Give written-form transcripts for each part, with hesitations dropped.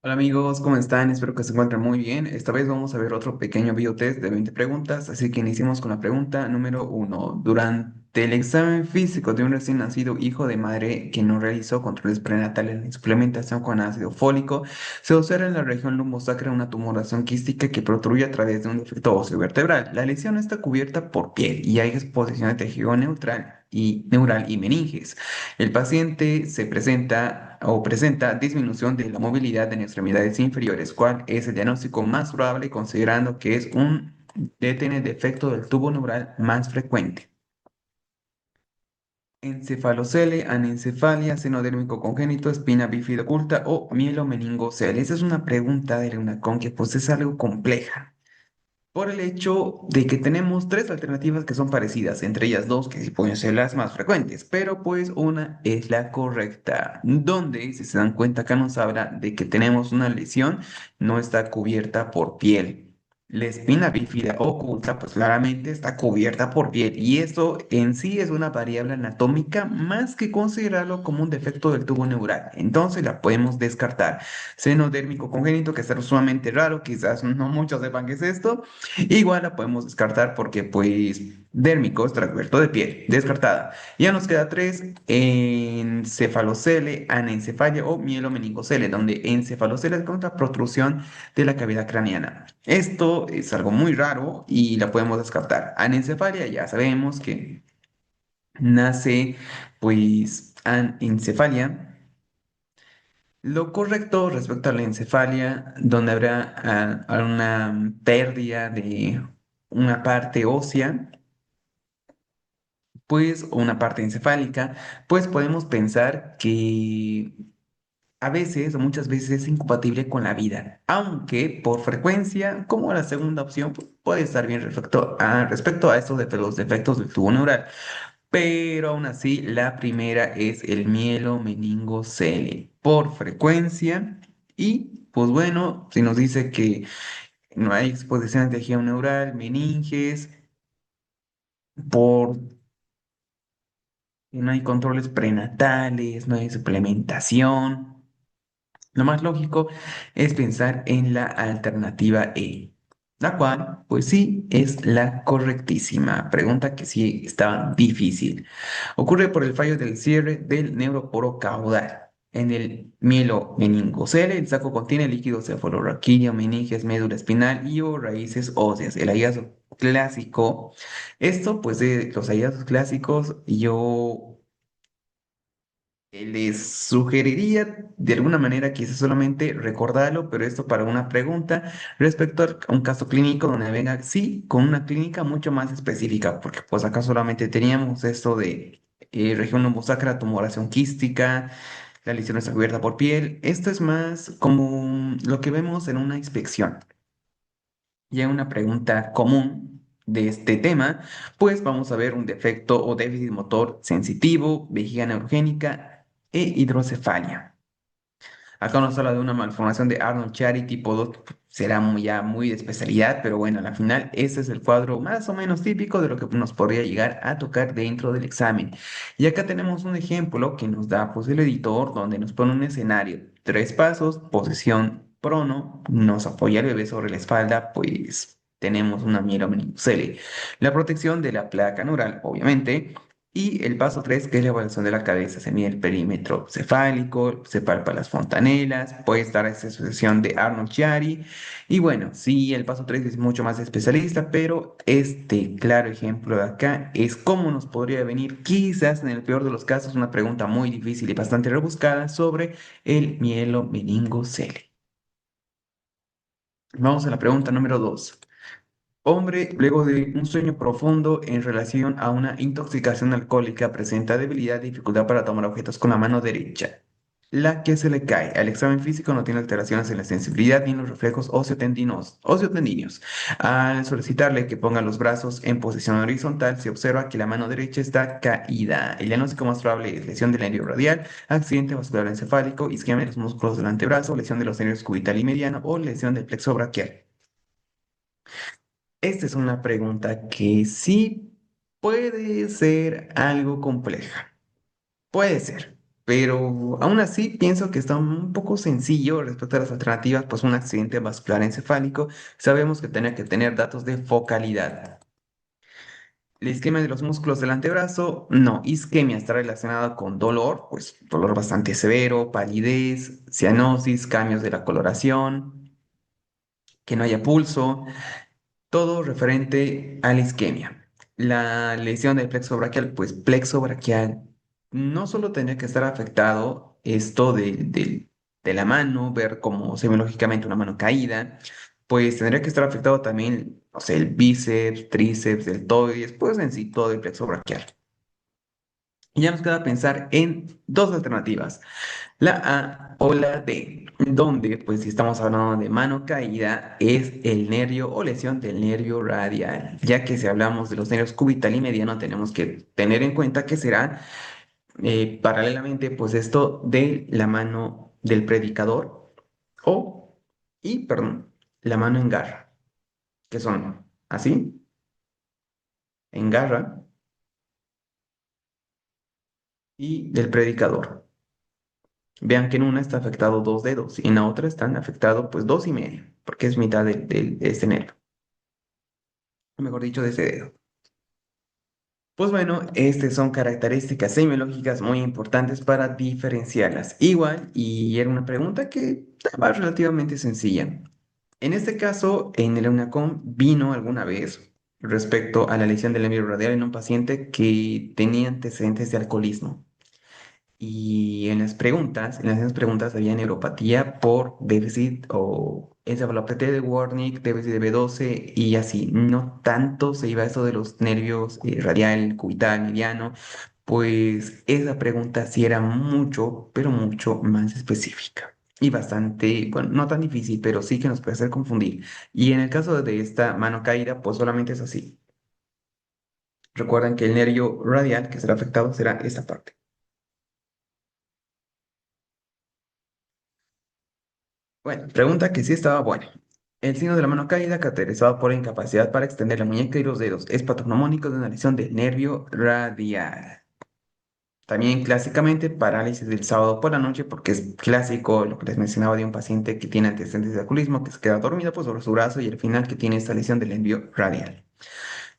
Hola amigos, ¿cómo están? Espero que se encuentren muy bien. Esta vez vamos a ver otro pequeño biotest de 20 preguntas, así que iniciemos con la pregunta número uno. Durante el examen físico de un recién nacido hijo de madre que no realizó controles prenatales ni suplementación con ácido fólico, se observa en la región lumbosacra una tumoración quística que protruye a través de un defecto óseo vertebral. La lesión está cubierta por piel y hay exposición de tejido neural y meninges. El paciente se presenta o presenta disminución de la movilidad en extremidades inferiores, cuál es el diagnóstico más probable considerando que es un DTN defecto del tubo neural más frecuente. Encefalocele, anencefalia, seno dérmico congénito, espina bífida oculta o mielomeningocele. Esa es una pregunta de Leunacón que pues es algo compleja. Por el hecho de que tenemos tres alternativas que son parecidas, entre ellas dos que sí pueden ser las más frecuentes, pero pues una es la correcta, donde si se dan cuenta acá nos habla de que tenemos una lesión, no está cubierta por piel. La espina bífida oculta, pues claramente está cubierta por piel y eso en sí es una variable anatómica más que considerarlo como un defecto del tubo neural. Entonces la podemos descartar. Seno dérmico congénito, que es algo sumamente raro, quizás no muchos sepan qué es esto. Igual la podemos descartar porque, pues, dérmico es transverso de piel, descartada. Ya nos queda tres, encefalocele, anencefalia o mielomeningocele, donde encefalocele es contra protrusión de la cavidad craneana. Esto es algo muy raro y la podemos descartar. Anencefalia ya sabemos que nace, pues, anencefalia. Lo correcto respecto a la encefalia, donde habrá una pérdida de una parte ósea, pues, o una parte encefálica, pues podemos pensar que a veces o muchas veces es incompatible con la vida, aunque por frecuencia, como la segunda opción, pues, puede estar bien respecto a estos de los defectos del tubo neural. Pero aún así, la primera es el mielomeningocele por frecuencia. Y pues bueno, si nos dice que no hay exposición de tejido neural, meninges, por que no hay controles prenatales, no hay suplementación, lo más lógico es pensar en la alternativa E, la cual, pues sí, es la correctísima. Pregunta que sí estaba difícil. Ocurre por el fallo del cierre del neuroporo caudal. En el mielo meningocele, el saco contiene líquido cefalorraquídeo, meninges, médula espinal y o raíces óseas. El hallazgo clásico, esto pues de los hallazgos clásicos, yo les sugeriría de alguna manera quizás solamente recordarlo, pero esto para una pregunta respecto a un caso clínico donde venga, sí, con una clínica mucho más específica, porque pues acá solamente teníamos esto de región lumbosacra, tumoración quística, la lesión está cubierta por piel. Esto es más como lo que vemos en una inspección. Ya una pregunta común de este tema, pues vamos a ver un defecto o déficit motor sensitivo, vejiga neurogénica e hidrocefalia. Acá nos habla de una malformación de Arnold-Chiari tipo 2, será ya muy de especialidad, pero bueno, al final ese es el cuadro más o menos típico de lo que nos podría llegar a tocar dentro del examen. Y acá tenemos un ejemplo que nos da pues el editor donde nos pone un escenario, tres pasos, posición prono, nos apoya el bebé sobre la espalda, pues tenemos una mielomeningocele. La protección de la placa neural, obviamente. Y el paso 3 que es la evaluación de la cabeza, se mide el perímetro cefálico, se palpa las fontanelas, puede estar esa asociación de Arnold-Chiari. Y bueno, sí, el paso 3 es mucho más especialista, pero este claro ejemplo de acá es cómo nos podría venir, quizás en el peor de los casos, una pregunta muy difícil y bastante rebuscada sobre el mielomeningocele. Vamos a la pregunta número 2. Hombre, luego de un sueño profundo en relación a una intoxicación alcohólica, presenta debilidad y dificultad para tomar objetos con la mano derecha. La que se le cae. Al examen físico no tiene alteraciones en la sensibilidad ni en los reflejos osteotendíneos. Al solicitarle que ponga los brazos en posición horizontal, se observa que la mano derecha está caída. El diagnóstico más probable es lesión del nervio radial, accidente vascular encefálico, isquemia de los músculos del antebrazo, lesión de los nervios cubital y mediano o lesión del plexo braquial. Esta es una pregunta que sí puede ser algo compleja. Puede ser. pero aún así pienso que está un poco sencillo respecto a las alternativas, pues un accidente vascular encefálico, sabemos que tenía que tener datos de focalidad. La isquemia de los músculos del antebrazo, no. Isquemia está relacionada con dolor, pues dolor bastante severo, palidez, cianosis, cambios de la coloración, que no haya pulso, todo referente a la isquemia. La lesión del plexo braquial, pues plexo braquial no solo tendría que estar afectado esto de la mano, ver como semiológicamente una mano caída, pues tendría que estar afectado también, o sea, el bíceps, tríceps, deltoides, pues en sí todo el plexo braquial. Y ya nos queda pensar en dos alternativas, la A o la D, donde, pues si estamos hablando de mano caída, es el nervio o lesión del nervio radial, ya que si hablamos de los nervios cubital y mediano, tenemos que tener en cuenta que será paralelamente, pues esto de la mano del predicador perdón, la mano en garra, que son así, en garra, y del predicador. Vean que en una está afectado dos dedos y en la otra están afectados pues dos y medio, porque es mitad de este nervio, o mejor dicho, de ese dedo. Pues bueno, estas son características semiológicas muy importantes para diferenciarlas. Igual, y era una pregunta que estaba relativamente sencilla. En este caso, en el EUNACOM vino alguna vez respecto a la lesión del nervio radial en un paciente que tenía antecedentes de alcoholismo. Y en las mismas preguntas había neuropatía por déficit o encefalopatía de Wernicke, déficit de B12 y así. No tanto se iba a eso de los nervios radial, cubital, mediano, pues esa pregunta sí era mucho, pero mucho más específica. Y bastante, bueno, no tan difícil, pero sí que nos puede hacer confundir. Y en el caso de esta mano caída, pues solamente es así. Recuerden que el nervio radial que será afectado será esta parte. Bueno, pregunta que sí estaba buena. El signo de la mano caída, caracterizado por la incapacidad para extender la muñeca y los dedos, es patognomónico de una lesión del nervio radial. También clásicamente parálisis del sábado por la noche, porque es clásico lo que les mencionaba de un paciente que tiene antecedentes de alcoholismo, que se queda dormido pues, sobre su brazo y al final que tiene esta lesión del nervio radial.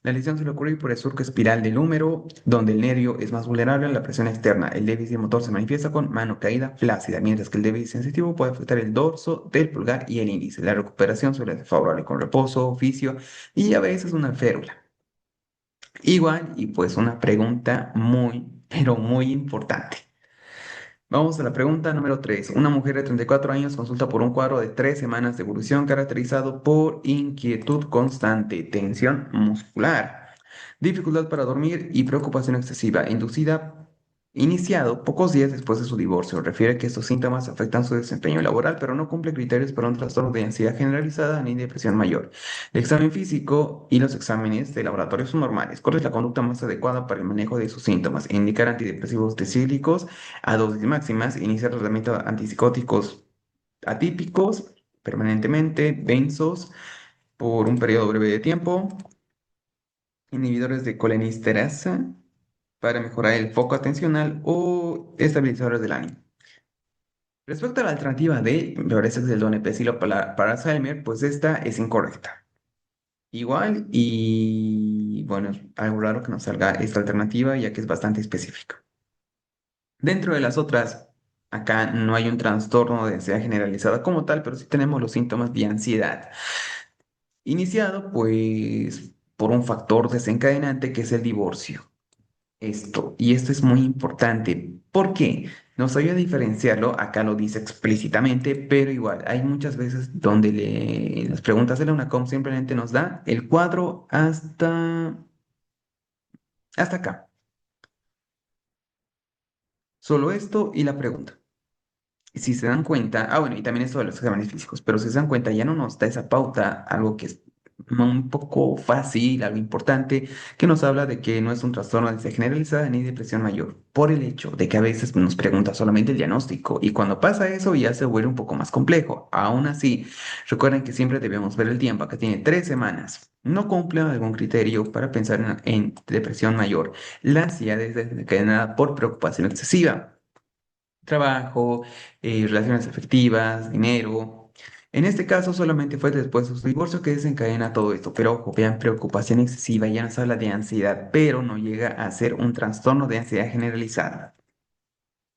La lesión suele ocurrir por el surco espiral del húmero, donde el nervio es más vulnerable a la presión externa. El déficit motor se manifiesta con mano caída flácida, mientras que el déficit sensitivo puede afectar el dorso del pulgar y el índice. La recuperación suele ser favorable con reposo, oficio y a veces una férula. Igual, y pues una pregunta muy, pero muy importante. Vamos a la pregunta número 3. Una mujer de 34 años consulta por un cuadro de 3 semanas de evolución caracterizado por inquietud constante, tensión muscular, dificultad para dormir y preocupación excesiva, iniciado pocos días después de su divorcio. Refiere que estos síntomas afectan su desempeño laboral, pero no cumple criterios para un trastorno de ansiedad generalizada ni depresión mayor. El examen físico y los exámenes de laboratorio son normales. ¿Cuál es la conducta más adecuada para el manejo de sus síntomas? Indicar antidepresivos decílicos a dosis máximas, iniciar tratamiento antipsicóticos atípicos permanentemente, benzos por un periodo breve de tiempo, inhibidores de colinesterasa para mejorar el foco atencional o estabilizadores del ánimo. Respecto a la alternativa de Bioresex del donepezilo para Alzheimer, pues esta es incorrecta. Igual y bueno, es algo raro que nos salga esta alternativa ya que es bastante específica. Dentro de las otras, acá no hay un trastorno de ansiedad generalizada como tal, pero sí tenemos los síntomas de ansiedad. Iniciado pues por un factor desencadenante que es el divorcio. Y esto es muy importante. ¿Por qué? No sabía diferenciarlo, acá lo dice explícitamente, pero igual, hay muchas veces donde las preguntas de la UNACOM simplemente nos da el cuadro hasta acá. Solo esto y la pregunta. Si se dan cuenta, bueno, y también esto de los exámenes físicos, pero si se dan cuenta, ya no nos da esa pauta, algo que es un poco fácil, algo importante, que nos habla de que no es un trastorno de ansiedad generalizada ni depresión mayor, por el hecho de que a veces nos pregunta solamente el diagnóstico, y cuando pasa eso ya se vuelve un poco más complejo. Aún así, recuerden que siempre debemos ver el tiempo, que tiene 3 semanas. No cumple algún criterio para pensar en depresión mayor. La ansiedad es desencadenada por preocupación excesiva. trabajo, relaciones afectivas, dinero. En este caso solamente fue después de su divorcio que desencadena todo esto, pero ojo, vean, preocupación excesiva, ya nos habla de ansiedad, pero no llega a ser un trastorno de ansiedad generalizada.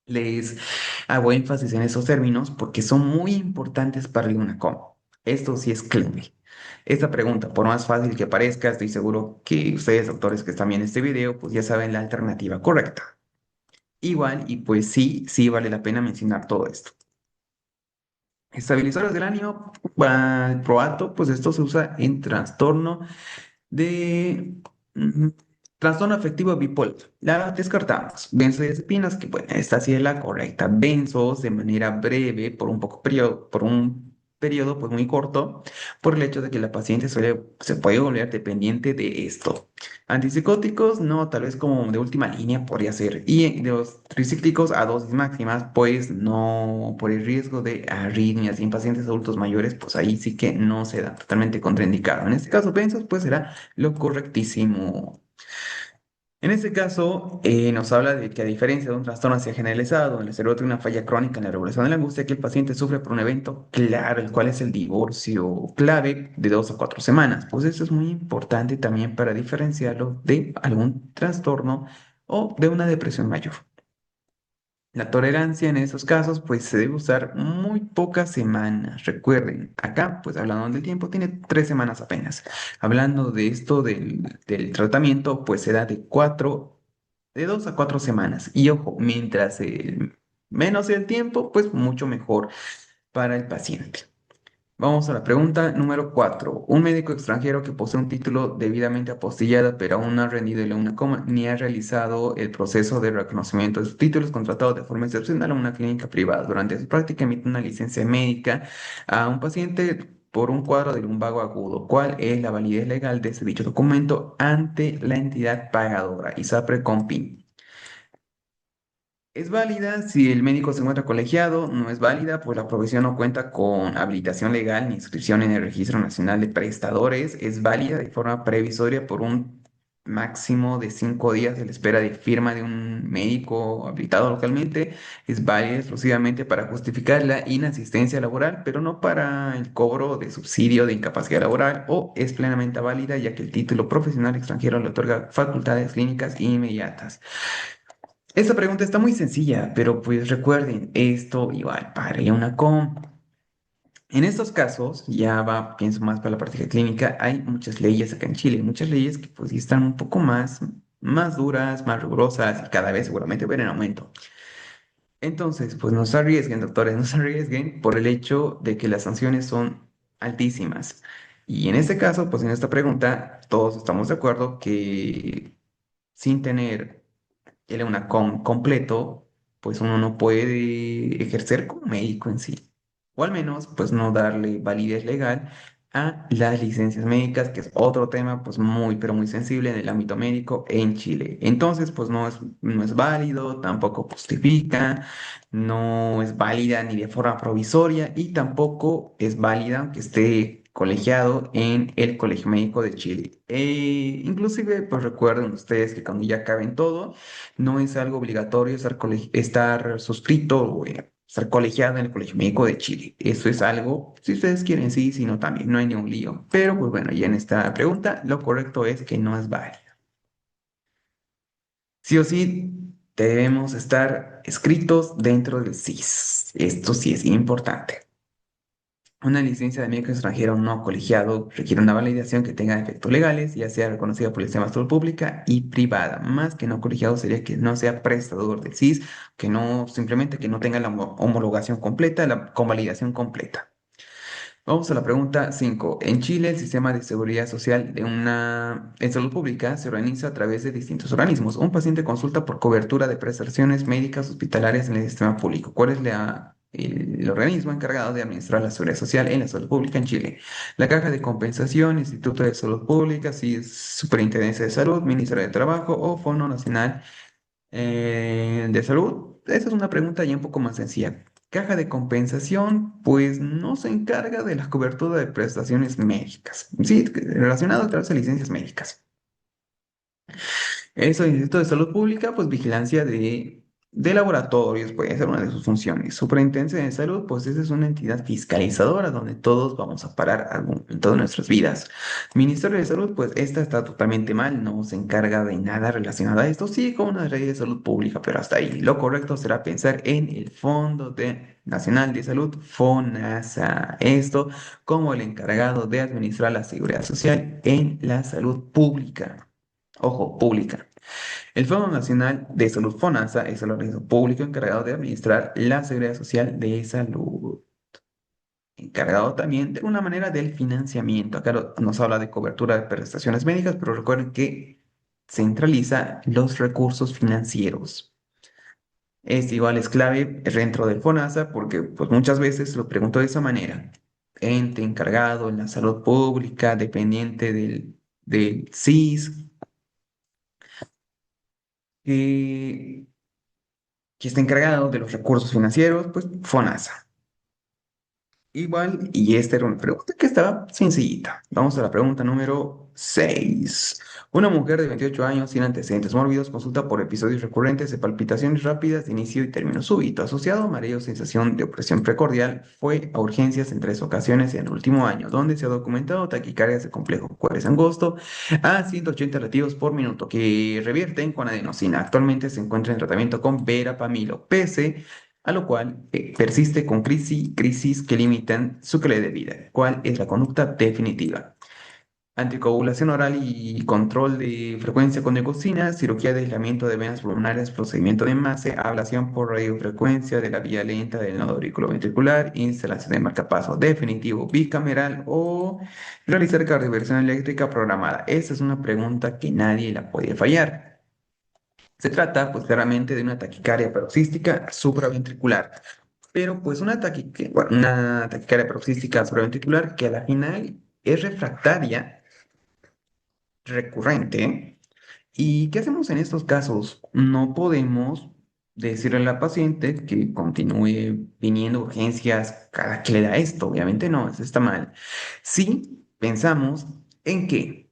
Les hago énfasis en esos términos porque son muy importantes para el UNACOM. Esto sí es clave. Esta pregunta, por más fácil que parezca, estoy seguro que ustedes, autores que están viendo este video, pues ya saben la alternativa correcta. Igual, y pues sí, sí vale la pena mencionar todo esto. Estabilizadores del ánimo, proato, pues esto se usa en trastorno de trastorno afectivo bipolar. La descartamos. Benzodiazepinas, que bueno, esta sí es la correcta. Benzos de manera breve, por un periodo pues muy corto, por el hecho de que la paciente se puede volver dependiente de esto. Antipsicóticos, no, tal vez como de última línea podría ser. Y de los tricíclicos a dosis máximas, pues no, por el riesgo de arritmias y en pacientes adultos mayores, pues ahí sí que no se da totalmente contraindicado. En este caso, benzos, pues será lo correctísimo. En este caso, nos habla de que a diferencia de un trastorno hacia generalizado, donde el cerebro tiene una falla crónica en la regulación de la angustia, que el paciente sufre por un evento claro, el cual es el divorcio clave de 2 a 4 semanas. Pues eso es muy importante también para diferenciarlo de algún trastorno o de una depresión mayor. La tolerancia en esos casos, pues se debe usar muy pocas semanas. Recuerden, acá, pues hablando del tiempo, tiene 3 semanas apenas. Hablando de esto del tratamiento, pues se da de 2 a 4 semanas. Y ojo, mientras menos el tiempo, pues mucho mejor para el paciente. Vamos a la pregunta número 4. Un médico extranjero que posee un título debidamente apostillado, pero aún no ha rendido el una coma ni ha realizado el proceso de reconocimiento de sus títulos, contratado de forma excepcional a una clínica privada. Durante su práctica emite una licencia médica a un paciente por un cuadro de lumbago agudo. ¿Cuál es la validez legal de ese dicho documento ante la entidad pagadora? ISAPRE Compin. Es válida si el médico se encuentra colegiado, no es válida, pues la profesión no cuenta con habilitación legal ni inscripción en el Registro Nacional de Prestadores. Es válida de forma previsoria por un máximo de 5 días de la espera de firma de un médico habilitado localmente. Es válida exclusivamente para justificar la inasistencia laboral, pero no para el cobro de subsidio de incapacidad laboral, o es plenamente válida ya que el título profesional extranjero le otorga facultades clínicas inmediatas. Esta pregunta está muy sencilla, pero pues recuerden, esto igual para una com. En estos casos, ya va, pienso más para la práctica clínica, hay muchas leyes acá en Chile, muchas leyes que pues sí están un poco más duras, más rigurosas y cada vez seguramente van en aumento. Entonces, pues no se arriesguen, doctores, no se arriesguen por el hecho de que las sanciones son altísimas. Y en este caso, pues en esta pregunta, todos estamos de acuerdo que sin tener el EUNACOM completo, pues uno no puede ejercer como médico en sí. O al menos, pues no darle validez legal a las licencias médicas, que es otro tema, pues muy, pero muy sensible en el ámbito médico en Chile. Entonces, pues no es válido, tampoco justifica, no es válida ni de forma provisoria y tampoco es válida aunque esté colegiado en el Colegio Médico de Chile. Inclusive, pues recuerden ustedes que cuando ya acaben todo, no es algo obligatorio estar suscrito o estar colegiado en el Colegio Médico de Chile. Eso es algo, si ustedes quieren, sí, si no, también, no hay ningún lío. Pero, pues bueno, ya en esta pregunta, lo correcto es que no es válido. Sí o sí, debemos estar escritos dentro del CIS. Esto sí es importante. Una licencia de médico extranjero no colegiado requiere una validación que tenga efectos legales, ya sea reconocida por el sistema de salud pública y privada. Más que no colegiado sería que no sea prestador del SIS, que no, simplemente que no tenga la homologación completa, la convalidación completa. Vamos a la pregunta 5. En Chile, el sistema de seguridad social en salud pública se organiza a través de distintos organismos. Un paciente consulta por cobertura de prestaciones médicas hospitalarias en el sistema público. ¿Cuál es el organismo encargado de administrar la seguridad social en la salud pública en Chile? La Caja de Compensación, Instituto de Salud Pública, Superintendencia de Salud, Ministerio de Trabajo o Fondo Nacional de salud. Esa es una pregunta ya un poco más sencilla. Caja de compensación, pues no se encarga de la cobertura de prestaciones médicas. Sí, relacionado a través de licencias médicas. Eso, Instituto de Salud Pública, pues vigilancia de de laboratorios, puede ser una de sus funciones. Superintendencia de Salud, pues esa es una entidad fiscalizadora donde todos vamos a parar algún momento de nuestras vidas. Ministerio de Salud, pues esta está totalmente mal, no se encarga de nada relacionado a esto, sí con una ley de salud pública, pero hasta ahí. Lo correcto será pensar en el Nacional de Salud, FONASA. Esto como el encargado de administrar la seguridad social en la salud pública. Ojo, pública. El Fondo Nacional de Salud FONASA es el organismo público encargado de administrar la seguridad social de salud, encargado también de una manera del financiamiento. Acá nos habla de cobertura de prestaciones médicas, pero recuerden que centraliza los recursos financieros. Este igual es clave dentro del FONASA porque pues, muchas veces lo pregunto de esa manera. Ente encargado en la salud pública, dependiente del SIS, que que está encargado de los recursos financieros, pues FONASA. Igual, y esta era una pregunta que estaba sencillita. Vamos a la pregunta número 6. Una mujer de 28 años sin antecedentes mórbidos consulta por episodios recurrentes de palpitaciones rápidas de inicio y término súbito, asociado a mareo o sensación de opresión precordial. Fue a urgencias en 3 ocasiones en el último año, donde se ha documentado taquicardias de complejo cuádriceps angosto a 180 latidos por minuto, que revierten con adenosina. Actualmente se encuentra en tratamiento con verapamilo, pese a lo cual persiste con crisis que limitan su calidad de vida. ¿Cuál es la conducta definitiva? Anticoagulación oral y control de frecuencia con digoxina, cirugía de aislamiento de venas pulmonares, procedimiento de MACE, ablación por radiofrecuencia de la vía lenta del nodo auriculoventricular, instalación de marcapaso definitivo bicameral o realizar cardioversión eléctrica programada. Esa es una pregunta que nadie la puede fallar. Se trata, pues, claramente de una taquicardia paroxística supraventricular, pero pues bueno, una taquicardia paroxística supraventricular que a la final es refractaria, recurrente. ¿Y qué hacemos en estos casos? No podemos decirle a la paciente que continúe viniendo a urgencias cada que le da esto, obviamente no, eso está mal. Si pensamos en que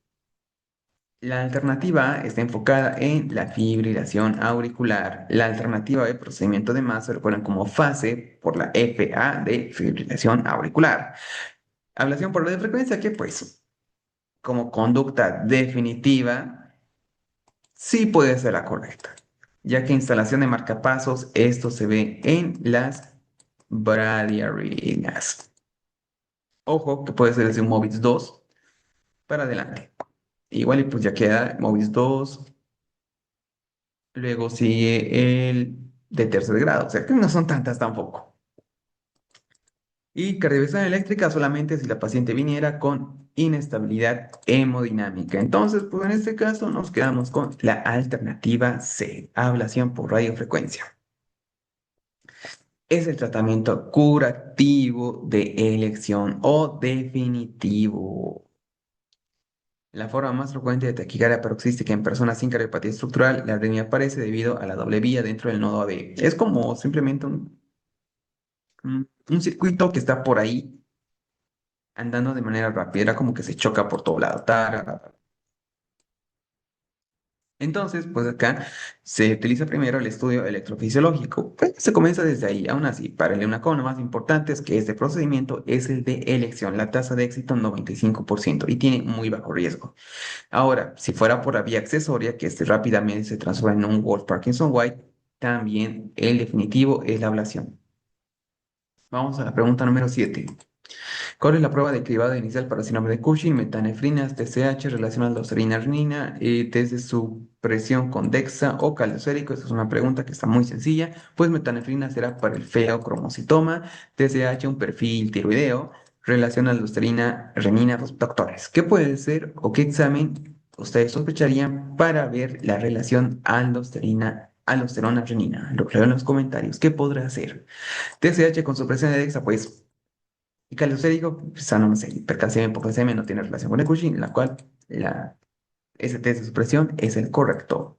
la alternativa A está enfocada en la fibrilación auricular. La alternativa de procedimiento de más se recuerdan como fase por la FA de fibrilación auricular. Ablación por radiofrecuencia, que pues como conducta definitiva sí puede ser la correcta, ya que instalación de marcapasos, esto se ve en las bradiarritmias. Ojo, que puede ser desde un MOVIX 2 para adelante. Igual y pues ya queda MOVIX 2. Luego sigue el de tercer grado, o sea que no son tantas tampoco. Y cardioversión eléctrica solamente si la paciente viniera con inestabilidad hemodinámica. Entonces, pues en este caso nos quedamos con la alternativa C, ablación por radiofrecuencia. Es el tratamiento curativo de elección o definitivo. La forma más frecuente de taquicardia paroxística en personas sin cardiopatía estructural, la arritmia aparece debido a la doble vía dentro del nodo AB. Es como simplemente un circuito que está por ahí andando de manera rápida, era como que se choca por todo lado. Entonces, pues acá se utiliza primero el estudio electrofisiológico. Pues, se comienza desde ahí. Aún así, para el EUNACOM lo más importante es que este procedimiento es el de elección. La tasa de éxito 95% y tiene muy bajo riesgo. Ahora, si fuera por la vía accesoria, que este rápidamente se transforma en un Wolf Parkinson White, también el definitivo es la ablación. Vamos a la pregunta número 7. ¿Cuál es la prueba de cribado inicial para síndrome de Cushing, metanefrinas, TSH, relación aldosterona-arginina, test de supresión con DEXA o calciosérico? Esta es una pregunta que está muy sencilla. Pues metanefrina será para el feocromocitoma, TSH un perfil tiroideo, relación aldosterona-renina, dos doctores. ¿Qué puede ser o qué examen ustedes sospecharían para ver la relación aldosterona-renina? Lo leo en los comentarios. ¿Qué podrá hacer? TSH con supresión de DEXA, pues y calosérico, pues, no sé, hipercalcemia, hipocalcemia no tiene relación con el Cushing, la cual ese test de supresión es el correcto.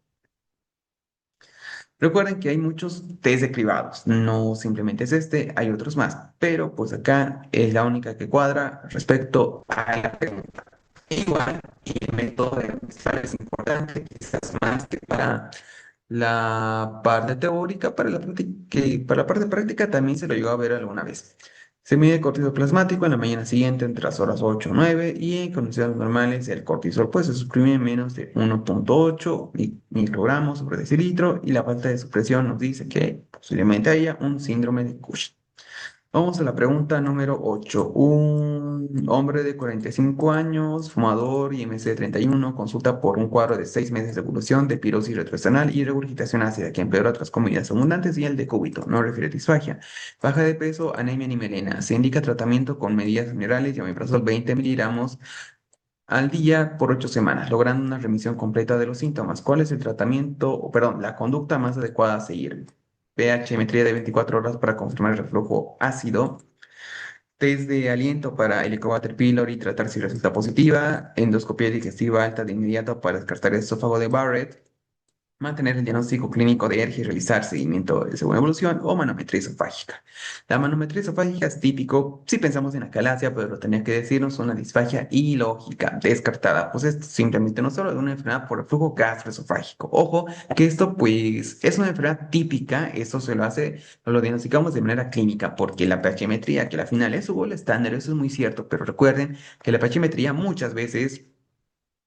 Recuerden que hay muchos test de cribados, no simplemente es este, hay otros más, pero pues acá es la única que cuadra respecto a la pregunta. Igual, y el método de muestral es importante, quizás más que para La parte teórica para la parte práctica también se lo llegó a ver alguna vez. Se mide el cortisol plasmático en la mañana siguiente entre las horas 8 o 9 y en condiciones normales el cortisol pues se suprime en menos de 1,8 microgramos sobre decilitro y la falta de supresión nos dice que posiblemente haya un síndrome de Cushing. Vamos a la pregunta número 8. Un hombre de 45 años, fumador y IMC de 31, consulta por un cuadro de 6 meses de evolución de pirosis retroesternal y regurgitación ácida que empeora tras comidas abundantes y el decúbito. No refiere disfagia. Baja de peso, anemia ni melena. Se indica tratamiento con medidas generales y omeprazol 20 miligramos al día por 8 semanas, logrando una remisión completa de los síntomas. ¿Cuál es el tratamiento, o perdón, la conducta más adecuada a seguir? pH-metría de 24 horas para confirmar el reflujo ácido, test de aliento para Helicobacter pylori y tratar si resulta positiva, endoscopia digestiva alta de inmediato para descartar el esófago de Barrett, mantener el diagnóstico clínico de ERGI y realizar seguimiento de segunda evolución o manometría esofágica. La manometría esofágica es típico si pensamos en acalasia, pero lo tenía que decirnos una disfagia ilógica, descartada. Pues esto simplemente no solo es una enfermedad por reflujo gastroesofágico. Ojo, que esto pues es una enfermedad típica, esto se lo hace, lo diagnosticamos de manera clínica, porque la pHmetría, que al final es su gol estándar, eso es muy cierto, pero recuerden que la pHmetría muchas veces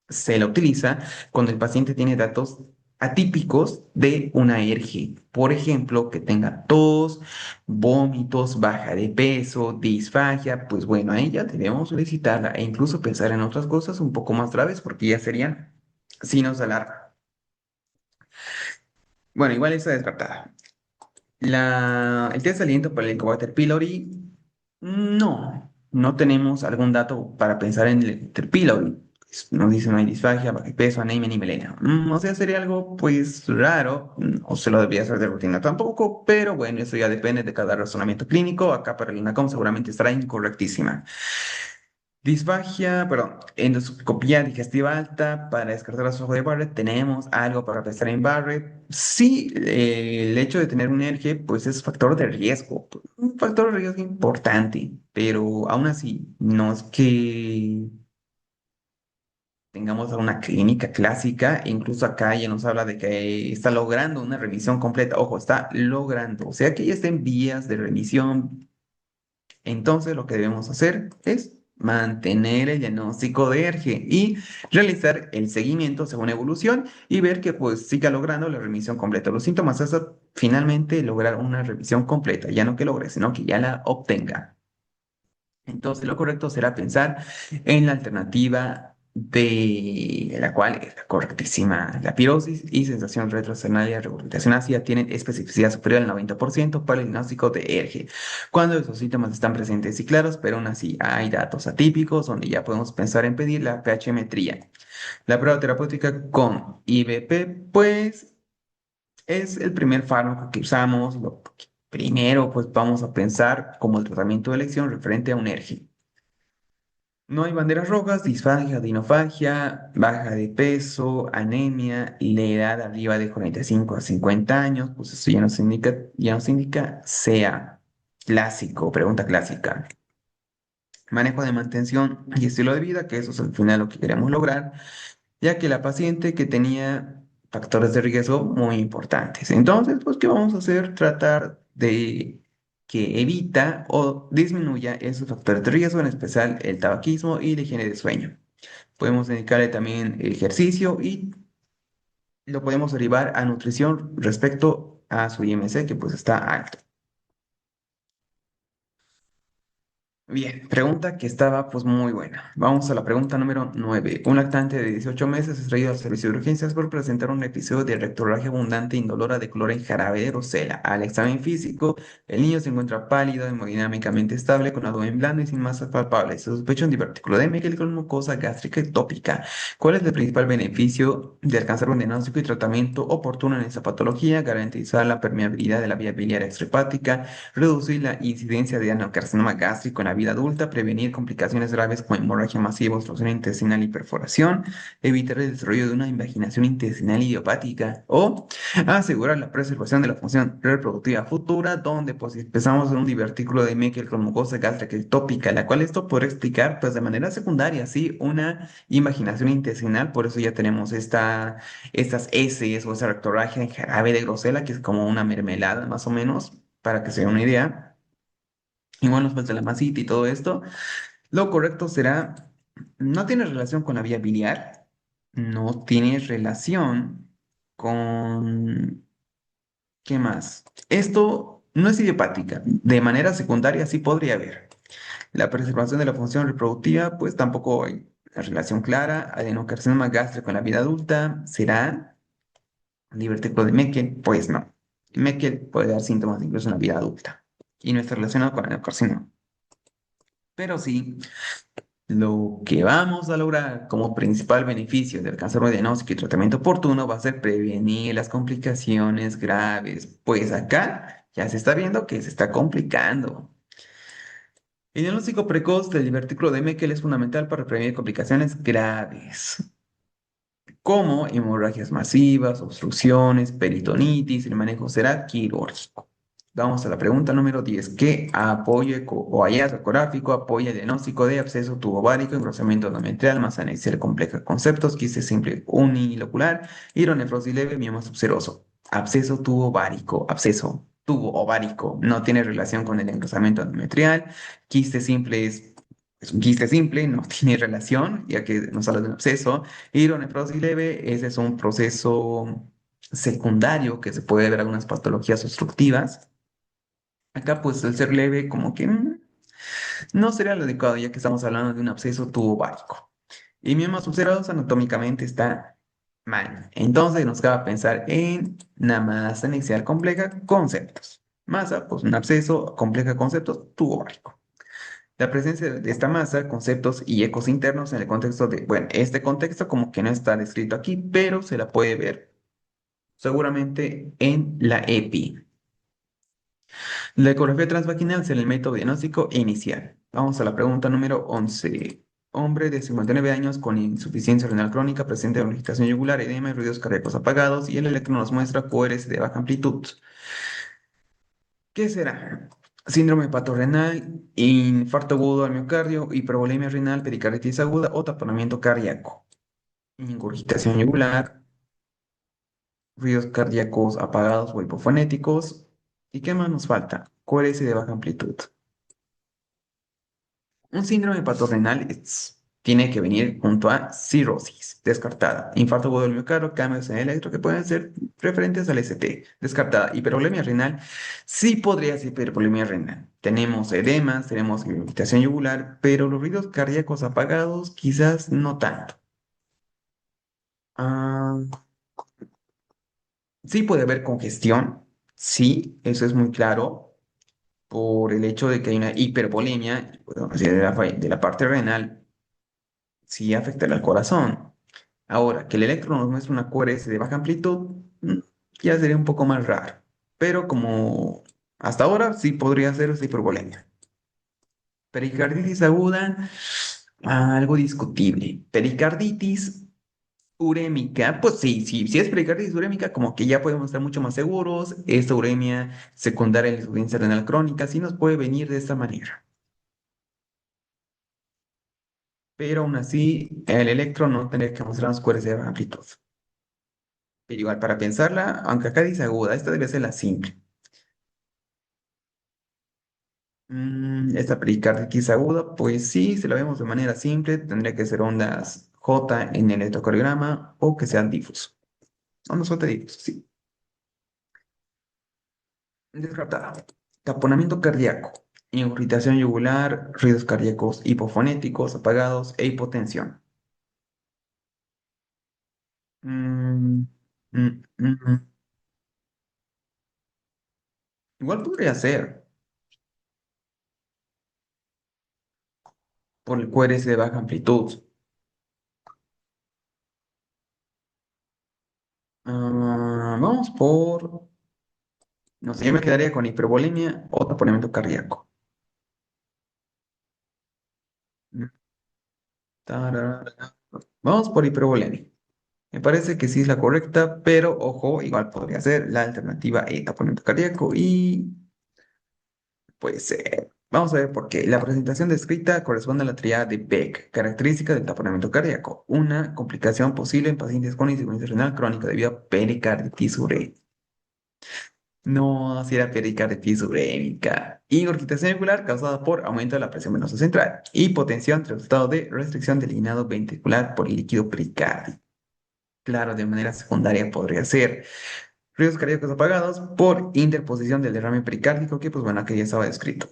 se la utiliza cuando el paciente tiene datos atípicos de una ERG. Por ejemplo, que tenga tos, vómitos, baja de peso, disfagia, pues bueno, ahí ya debemos solicitarla e incluso pensar en otras cosas un poco más graves porque ya serían signos de alarma. Bueno, igual está descartada. El test de aliento para el Helicobacter pylori, no tenemos algún dato para pensar en el Helicobacter pylori. Pues, nos dice no hay disfagia, baja de peso, anemia ni melena. O sea, sería algo pues raro, o se lo debería hacer de rutina tampoco, pero bueno, eso ya depende de cada razonamiento clínico. Acá para el INACOM seguramente estará incorrectísima. Disfagia, endoscopía digestiva alta para descartar la soja de Barrett. ¿Tenemos algo para pensar en Barrett? Sí, el hecho de tener un ERG, pues es factor de riesgo, un factor de riesgo importante, pero aún así, no es que tengamos una clínica clásica, e incluso acá ya nos habla de que está logrando una remisión completa. Ojo, está logrando, o sea que ya está en vías de remisión. Entonces, lo que debemos hacer es mantener el diagnóstico de ERGE y realizar el seguimiento según evolución y ver que pues siga logrando la remisión completa de los síntomas hasta finalmente lograr una remisión completa, ya no que logre, sino que ya la obtenga. Entonces, lo correcto será pensar en la alternativa de la cual es la correctísima. La pirosis y sensación retroesternal regurgitación ácida tienen especificidad superior al 90% para el diagnóstico de ERGE. Cuando esos síntomas están presentes y claros, pero aún así hay datos atípicos donde ya podemos pensar en pedir la pHmetría. La prueba terapéutica con IVP, pues es el primer fármaco que usamos. Lo primero, pues vamos a pensar como el tratamiento de elección referente a un ERGE. No hay banderas rojas, disfagia, dinofagia, baja de peso, anemia, la edad arriba de 45 a 50 años, pues eso ya nos indica sea clásico, pregunta clásica. Manejo de mantención y estilo de vida, que eso es al final lo que queremos lograr, ya que la paciente que tenía factores de riesgo muy importantes. Entonces, pues, ¿qué vamos a hacer? Tratar de que evita o disminuya esos factores de riesgo, en especial el tabaquismo y la higiene de sueño. Podemos dedicarle también ejercicio y lo podemos derivar a nutrición respecto a su IMC, que pues está alto. Bien, pregunta que estaba pues muy buena. Vamos a la pregunta número 9. Un lactante de 18 meses es traído al servicio de urgencias por presentar un episodio de rectorragia abundante e indolora de color en jarabe de rosela. Al examen físico, el niño se encuentra pálido, hemodinámicamente estable, con abdomen blando y sin masas palpables. Se sospecha un diverticuloidemia y con mucosa gástrica ectópica. ¿Cuál es el principal beneficio de alcanzar un diagnóstico y tratamiento oportuno en esta patología? Garantizar la permeabilidad de la vía biliar extrahepática, reducir la incidencia de adenocarcinoma gástrico en la vida adulta, prevenir complicaciones graves como hemorragia masiva, obstrucción intestinal y perforación, evitar el desarrollo de una invaginación intestinal idiopática o asegurar la preservación de la función reproductiva futura, donde pues empezamos en un divertículo de Meckel con mucosa gástrica ectópica, la cual esto podrá explicar pues de manera secundaria, sí, una invaginación intestinal, por eso ya tenemos estas heces o esa rectorragia en jarabe de grosela, que es como una mermelada más o menos, para que se den una idea. Igual nos falta la masita y todo esto. Lo correcto será, no tiene relación con la vía biliar, no tiene relación con... ¿Qué más? Esto no es idiopática. De manera secundaria sí podría haber. La preservación de la función reproductiva, pues tampoco hay una relación clara. Adenocarcinoma gástrico en la vida adulta, ¿será? Divertículo de Meckel, pues no. Meckel puede dar síntomas incluso en la vida adulta y no está relacionado con el adenocarcinoma. Pero sí, lo que vamos a lograr como principal beneficio del cáncer de diagnóstico y tratamiento oportuno va a ser prevenir las complicaciones graves, pues acá ya se está viendo que se está complicando. El diagnóstico precoz del divertículo de Meckel es fundamental para prevenir complicaciones graves, como hemorragias masivas, obstrucciones, peritonitis. El manejo será quirúrgico. Vamos a la pregunta número 10. ¿Qué apoyo o hallazgo ecográfico apoya el diagnóstico de absceso tubovárico, engrosamiento endometrial, masa anexial compleja, conceptos, quiste simple unilocular, hidronefrosis leve, mioma subseroso? Absceso tubovárico, absceso tubo ovárico, no tiene relación con el engrosamiento endometrial. Quiste simple es un quiste simple, no tiene relación, ya que nos habla de un absceso. Hidronefrosis leve, ese es un proceso secundario que se puede ver algunas patologías obstructivas. Acá, pues, el ser leve, como que no sería lo adecuado, ya que estamos hablando de un absceso tubovárico. Y miomas ulcerados anatómicamente está mal. Entonces, nos cabe pensar en una masa anexial compleja, conceptos. Masa, pues, un absceso compleja, conceptos, tubovárico. La presencia de esta masa, conceptos y ecos internos en el contexto de, bueno, este contexto como que no está descrito aquí, pero se la puede ver seguramente en la EPI. La ecografía transvaginal será el método diagnóstico inicial. Vamos a la pregunta número 11. Hombre de 59 años con insuficiencia renal crónica, presente en agitación yugular, edema y ruidos cardíacos apagados, y el electro nos muestra QRS de baja amplitud. ¿Qué será? Síndrome hepatorrenal, infarto agudo al miocardio, hipervolemia renal, pericarditis aguda o taponamiento cardíaco. Ingurgitación yugular, ruidos cardíacos apagados o hipofonéticos. ¿Y qué más nos falta? QRS de baja amplitud. Un síndrome hepatorrenal tiene que venir junto a cirrosis, descartada. Infarto agudo del miocardio, cambios en el electro que pueden ser referentes al ST, descartada. Hipervolemia renal, sí podría ser hipervolemia renal. Tenemos edemas, tenemos irritación yugular, pero los ruidos cardíacos apagados quizás no tanto. Ah, sí puede haber congestión, sí, eso es muy claro, por el hecho de que hay una hipervolemia, bueno, de la parte renal sí afectará al corazón. Ahora, que el electro nos muestre una QRS de baja amplitud, ya sería un poco más raro. Pero como hasta ahora sí podría ser esa hipervolemia. Pericarditis aguda, algo discutible. Pericarditis urémica, pues sí, sí, si es pericarditis urémica, como que ya podemos estar mucho más seguros. Esta uremia secundaria a la insuficiencia renal crónica sí nos puede venir de esta manera. Pero aún así, el electro no tendría que mostrarnos QRS de baja amplitud. Pero igual, para pensarla, aunque acá dice aguda, esta debe ser la simple. Esta pericarditis aguda, pues sí, si la vemos de manera simple, tendría que ser ondas J en el electrocardiograma o que sean difuso. Ondas J difuso, sí. Descartada. Taponamiento cardíaco, irritación yugular, ruidos cardíacos hipofonéticos, apagados e hipotensión. Mm, mm, mm, mm. Igual podría ser por el QRS de baja amplitud. Vamos por, no sé, yo me quedaría con hipervolemia o taponamiento cardíaco. Tarara. Vamos por hipervolemia. Me parece que sí es la correcta, pero ojo, igual podría ser la alternativa E, taponamiento cardíaco y pues vamos a ver por qué. La presentación descrita corresponde a la triada de Beck, característica del taponamiento cardíaco, una complicación posible en pacientes con insuficiencia renal crónica debido a pericarditis urémica. No, si era pericarditis urémica. Ingurgitación auricular causada por aumento de la presión venosa central. Hipotensión, resultado de restricción del llenado ventricular por el líquido pericárdico. Claro, de manera secundaria podría ser ruidos cardíacos apagados por interposición del derrame pericárdico, que pues bueno, que ya estaba descrito.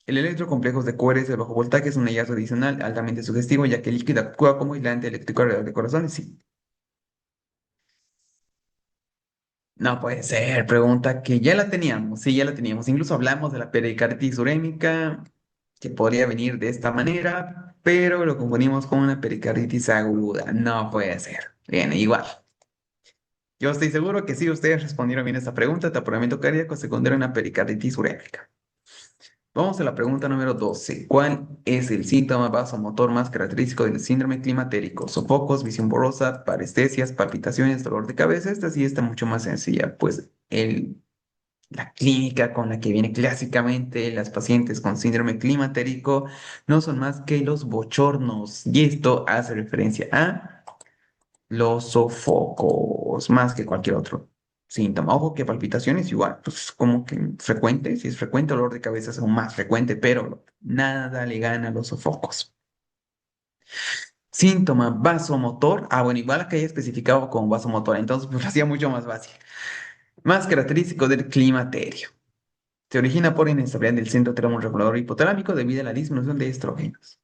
El electrocomplejos de QRS de bajo voltaje es un hallazgo adicional altamente sugestivo, ya que el líquido actúa como aislante eléctrico alrededor del corazón. Sí. No puede ser, pregunta que ya la teníamos, sí, ya la teníamos. Incluso hablamos de la pericarditis urémica, que podría venir de esta manera, pero lo confundimos con una pericarditis aguda. No puede ser. Bien, igual. Yo estoy seguro que sí, ustedes respondieron bien esta pregunta, taponamiento cardíaco secundario a una pericarditis urémica. Vamos a la pregunta número 12. ¿Cuál es el síntoma vasomotor más característico del síndrome climatérico? Sofocos, visión borrosa, parestesias, palpitaciones, dolor de cabeza. Esta sí está mucho más sencilla, pues la clínica con la que viene clásicamente las pacientes con síndrome climatérico no son más que los bochornos. Y esto hace referencia a los sofocos, más que cualquier otro síntoma. Ojo que palpitaciones igual, pues como que frecuente, si es frecuente, dolor de cabeza es aún más frecuente, pero nada le gana a los sofocos. Síntoma vasomotor, bueno, igual que haya especificado como vasomotor, entonces pues lo hacía mucho más fácil. Más característico del climaterio. Se origina por inestabilidad del centro termorregulador hipotalámico debido a la disminución de estrógenos.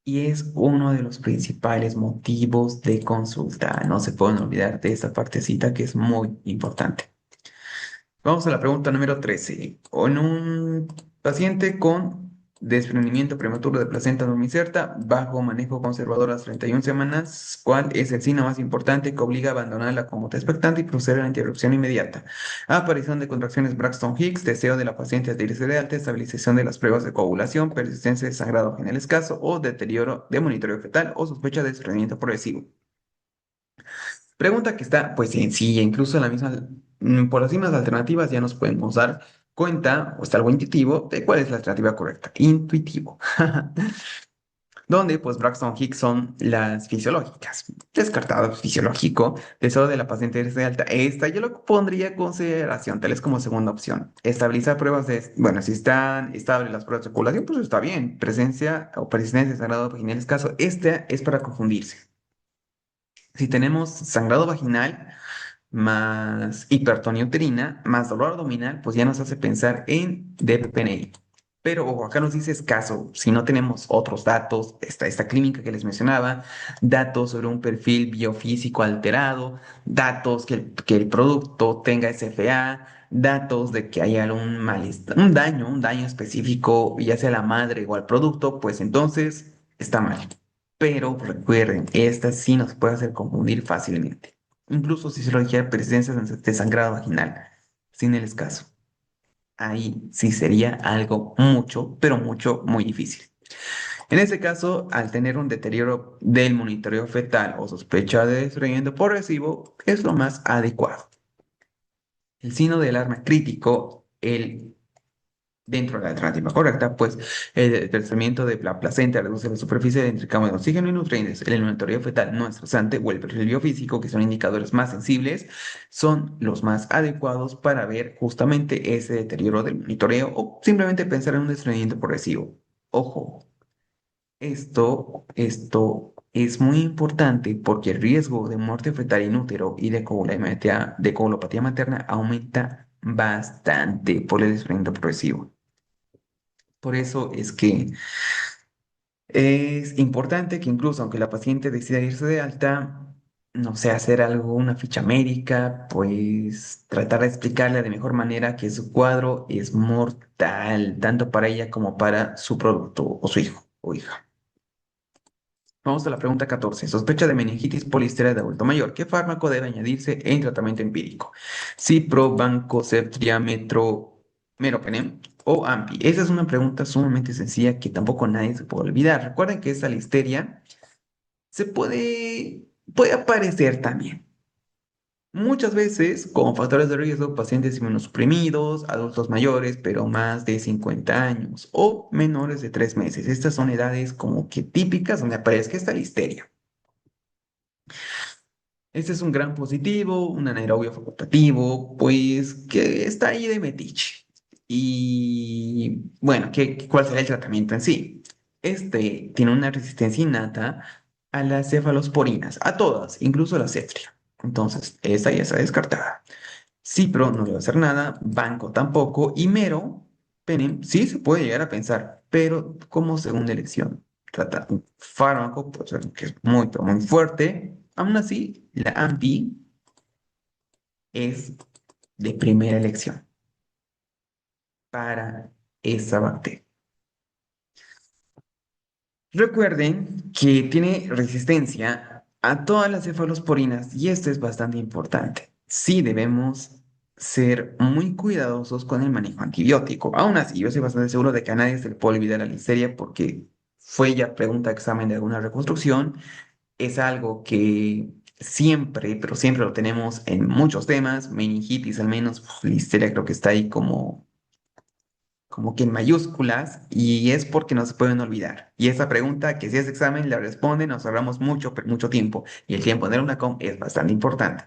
Y es uno de los principales motivos de consulta. No se pueden olvidar de esta partecita que es muy importante. Vamos a la pregunta número 13. En un paciente con desprendimiento prematuro de placenta no inserta, bajo manejo conservador a las 31 semanas, ¿cuál es el signo más importante que obliga a abandonar la conducta expectante y proceder a la interrupción inmediata? Aparición de contracciones Braxton-Hicks, deseo de la paciente de irse de alta, estabilización de las pruebas de coagulación, persistencia de sangrado en el escaso o deterioro de monitoreo fetal o sospecha de desprendimiento progresivo. Pregunta que está, pues sencilla, incluso en la misma, por las mismas alternativas ya nos podemos dar cuenta, o está algo intuitivo, de cuál es la alternativa correcta. Intuitivo. Donde, pues, Braxton Hicks son las fisiológicas. Descartado fisiológico, deseo de la paciente irse de alta. Esta yo lo pondría en consideración, tal vez como segunda opción. Estabilizar pruebas de, bueno, si están estables las pruebas de circulación, pues está bien. Presencia o persistencia de sangrado vaginal escaso. Esta es para confundirse. Si tenemos sangrado vaginal más hipertonía uterina, más dolor abdominal, pues ya nos hace pensar en DPPNI. Pero ojo, acá nos dice escaso, si no tenemos otros datos, esta clínica que les mencionaba, datos sobre un perfil biofísico alterado, datos que el producto tenga SFA, datos de que haya algún malestar, un daño específico, ya sea a la madre o al producto, pues entonces está mal. Pero recuerden, esta sí nos puede hacer confundir fácilmente. Incluso si se lo dijera presencia de sangrado vaginal, sin el escaso. Ahí sí sería algo mucho, pero mucho, muy difícil. En este caso, al tener un deterioro del monitoreo fetal o sospecha de estreñimiento progresivo, es lo más adecuado. El signo de alarma crítico, dentro de la alternativa correcta, pues el crecimiento de la placenta reduce la superficie de intercambio de oxígeno y nutrientes. El monitoreo fetal no estresante o el perfil biofísico, que son indicadores más sensibles, son los más adecuados para ver justamente ese deterioro del monitoreo o simplemente pensar en un estreñimiento progresivo. Ojo, esto es muy importante porque el riesgo de muerte fetal in útero y de coagulopatía materna aumenta bastante por el estreñimiento progresivo. Por eso es que es importante que incluso aunque la paciente decida irse de alta, no sé, hacer algo, una ficha médica, pues tratar de explicarle de mejor manera que su cuadro es mortal, tanto para ella como para su producto o su hijo o hija. Vamos a la pregunta 14. Sospecha de meningitis polisteria de adulto mayor. ¿Qué fármaco debe añadirse en tratamiento empírico? Cipro, Bancocep, Meropenem o AMPI. Esa es una pregunta sumamente sencilla que tampoco nadie se puede olvidar. Recuerden que esta listeria puede aparecer también. Muchas veces, como factores de riesgo, pacientes inmunosuprimidos, adultos mayores, pero más de 50 años o menores de 3 meses. Estas son edades como que típicas donde aparezca esta listeria. Este es un gran positivo, un anaerobio facultativo, pues que está ahí de metiche. Y bueno, ¿cuál será el tratamiento en sí? Este tiene una resistencia innata a las cefalosporinas, a todas, incluso a la cetria. Entonces, esta ya está descartada. Cipro no le va a hacer nada, Banco tampoco, y Mero, Penem, sí se puede llegar a pensar, pero como segunda elección. Trata un fármaco, pues, que es muy, pero muy fuerte. Aún así, la AMPI es de primera elección para esa bacteria. Recuerden que tiene resistencia a todas las cefalosporinas y esto es bastante importante. Sí debemos ser muy cuidadosos con el manejo antibiótico. Aún así, yo estoy bastante seguro de que a nadie se le puede olvidar la listeria porque fue ya pregunta de examen de alguna reconstrucción. Es algo que siempre, pero siempre lo tenemos en muchos temas. Meningitis al menos, listeria creo que está ahí como que en mayúsculas y es porque no se pueden olvidar. Y esa pregunta que si es examen la responde, nos ahorramos mucho, mucho tiempo y el tiempo en una com es bastante importante.